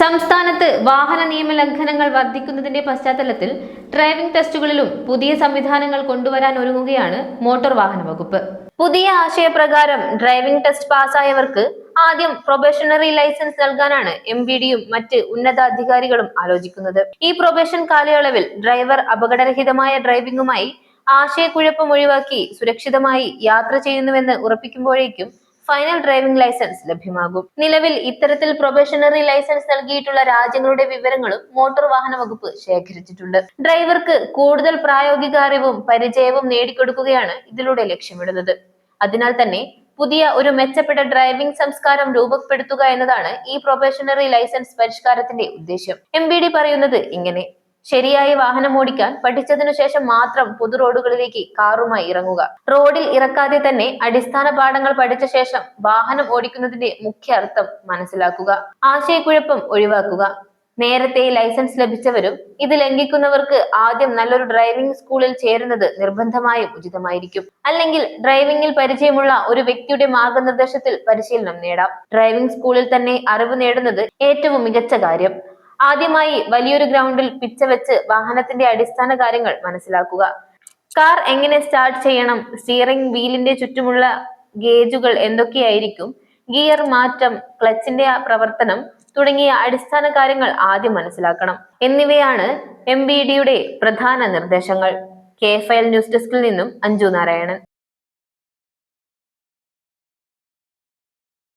സംസ്ഥാനത്ത് വാഹന നിയമ ലംഘനങ്ങൾ വർദ്ധിക്കുന്നതിന്റെ പശ്ചാത്തലത്തിൽ ഡ്രൈവിംഗ് ടെസ്റ്റുകളിലും പുതിയ സംവിധാനങ്ങൾ കൊണ്ടുവരാൻ ഒരുങ്ങുകയാണ് മോട്ടോർ വാഹന വകുപ്പ്. പുതിയ ആശയപ്രകാരം ഡ്രൈവിംഗ് ടെസ്റ്റ് പാസ്സായവർക്ക് ആദ്യം പ്രൊബേഷണറി ലൈസൻസ് നൽകാനാണ് MVDയും മറ്റ് ഉന്നതാധികാരികളും ആലോചിക്കുന്നത്. ഈ പ്രൊബേഷൻ കാലയളവിൽ ഡ്രൈവർ അപകടരഹിതമായ ഡ്രൈവിംഗുമായി ആശയക്കുഴപ്പം ഒഴിവാക്കി സുരക്ഷിതമായി യാത്ര ചെയ്യുന്നുവെന്ന് ഉറപ്പിക്കുമ്പോഴേക്കും ഫൈനൽ ഡ്രൈവിംഗ് ലൈസൻസ് ലഭ്യമാകും. നിലവിൽ ഇത്തരത്തിൽ പ്രൊബേഷണറി ലൈസൻസ് നൽകിയിട്ടുള്ള രാജ്യങ്ങളുടെ വിവരങ്ങളും മോട്ടോർ വാഹന വകുപ്പ് ശേഖരിച്ചിട്ടുണ്ട്. ഡ്രൈവർക്ക് കൂടുതൽ പ്രായോഗിക അറിവും പരിചയവും നേടിക്കൊടുക്കുകയാണ് ഇതിലൂടെ ലക്ഷ്യമിടുന്നത്. അതിനാൽ തന്നെ പുതിയ ഒരു മെച്ചപ്പെട്ട ഡ്രൈവിംഗ് സംസ്കാരം രൂപപ്പെടുത്തുക എന്നതാണ് ഈ പ്രൊബേഷണറി ലൈസൻസ് പരിഷ്കാരത്തിന്റെ ഉദ്ദേശ്യം. MVD പറയുന്നത് ഇങ്ങനെ: ശരിയായി വാഹനം ഓടിക്കാൻ പഠിച്ചതിനു ശേഷം മാത്രം പൊതു റോഡുകളിലേക്ക് കാറുമായി ഇറങ്ങുക. റോഡിൽ ഇറക്കാതെ തന്നെ അടിസ്ഥാന പാഠങ്ങൾ പഠിച്ച ശേഷം വാഹനം ഓടിക്കുന്നതിന്റെ മുഖ്യ അർത്ഥം മനസ്സിലാക്കുക. ആശയക്കുഴപ്പം ഒഴിവാക്കുക. നേരത്തെ ലൈസൻസ് ലഭിച്ചവരും ഇത് ലംഘിക്കുന്നവർക്ക് ആദ്യം നല്ലൊരു ഡ്രൈവിംഗ് സ്കൂളിൽ ചേരുന്നത് നിർബന്ധമായും ഉചിതമായിരിക്കും. അല്ലെങ്കിൽ ഡ്രൈവിംഗിൽ പരിചയമുള്ള ഒരു വ്യക്തിയുടെ മാർഗനിർദ്ദേശത്തിൽ പരിശീലനം നേടാം. ഡ്രൈവിംഗ് സ്കൂളിൽ തന്നെ അറിവ് നേടുന്നത് ഏറ്റവും മികച്ച കാര്യം. ആദ്യമായി വലിയൊരു ഗ്രൗണ്ടിൽ പിച്ച വെച്ച് വാഹനത്തിന്റെ അടിസ്ഥാന കാര്യങ്ങൾ മനസ്സിലാക്കുക. കാർ എങ്ങനെ സ്റ്റാർട്ട് ചെയ്യണം, സ്റ്റിയറിംഗ് വീലിന്റെ ചുറ്റുമുള്ള ഗേജുകൾ എന്തൊക്കെയായിരിക്കും, ഗിയർ മാറ്റം, ക്ലച്ചിന്റെ പ്രവർത്തനം തുടങ്ങിയ അടിസ്ഥാന കാര്യങ്ങൾ ആദ്യം മനസ്സിലാക്കണം എന്നിവയാണ് MVDയുടെ പ്രധാന നിർദ്ദേശങ്ങൾ. KFIL ന്യൂസ് ഡെസ്കിൽ നിന്നും അഞ്ജു നാരായണൻ.